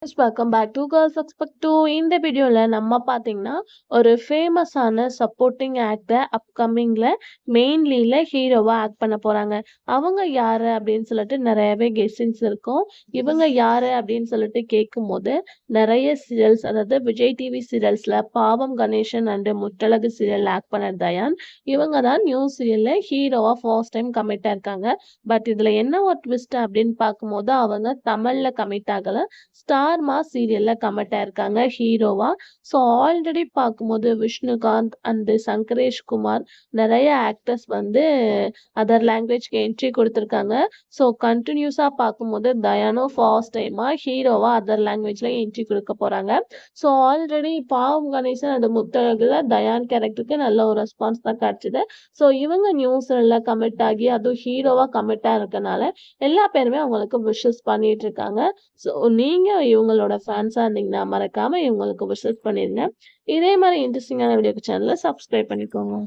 Welcome back to girls expect too. இந்த வீடியோல நம்ம பாத்தீங்கன்னா ஒரு ஃபேமஸான சப்போர்ட்டிங் ஆக்டர் அப்கமிங்ல மெயின் லீட்ல ஹீரோவா ஆக்ட் பண்ண போறாங்க. அவங்க யாரு அப்படின்னு சொல்லிட்டு நிறையவே கெஸ்ஸிங்ஸ் இருக்கும். இவங்க யாரு அப்படின்னு சொல்லிட்டு கேட்கும் போது நிறைய சீரியல்ஸ், அதாவது விஜய் டிவி சீரியல்ஸ்ல பாவம் Ganesan and Muthazhagu serial act பண்ண தயான் இவங்க தான் நியூ சீரியல்ல ஹீரோவா ஃபர்ஸ்ட் டைம் கமிட் ஆயிருக்காங்க. பட் இதுல என்ன ஒரு ட்விஸ்ட் அப்படின்னு பார்க்கும்போது அவங்க தமிழ்ல கமிட் ஆகல, ஸ்டார் மாஸ் சீரியல்ல கமிட் ஆயிருக்காங்க ஹீரோவா. ஸோ ஆல்ரெடி பார்க்கும்போது விஷ்ணுகாந்த் அண்ட் சங்கரேஷ் குமார் நிறைய ஆக்டர்ஸ் வந்து அதர் லாங்குவேஜ்க்கு என்ட்ரி கொடுத்துருக்காங்க. ஸோ கண்டினியூஸாக பார்க்கும்போது தயானோ ஃபர்ஸ்ட் டைமாக ஹீரோவா அதர் லாங்குவேஜ்ல என்ட்ரி கொடுக்க போறாங்க. ஸோ ஆல்ரெடி பாவம் கணேசன் அந்த முத்தழகுல தயான் கேரக்டருக்கு நல்ல ஒரு ரெஸ்பான்ஸ் தான் கிடைச்சது. ஸோ இவங்க நியூஸ்ல கமிட் ஆகி அதுவும் ஹீரோவா கமிட்டா இருக்கனால எல்லா பேருமே அவங்களுக்கு விஷஸ் பண்ணிட்டு இருக்காங்க. ஸோ நீங்க இவங்களோட ஃபேன்ஸா இருந்தீங்கன்னா மறக்காம இவங்களுக்கு விஷஸ் பண்ணிருங்க. இதே மாதிரி இன்ட்ரெஸ்டிங்கான வீடியோக்கு சேனலை சப்ஸ்கிரைப் பண்ணிக்கோங்க.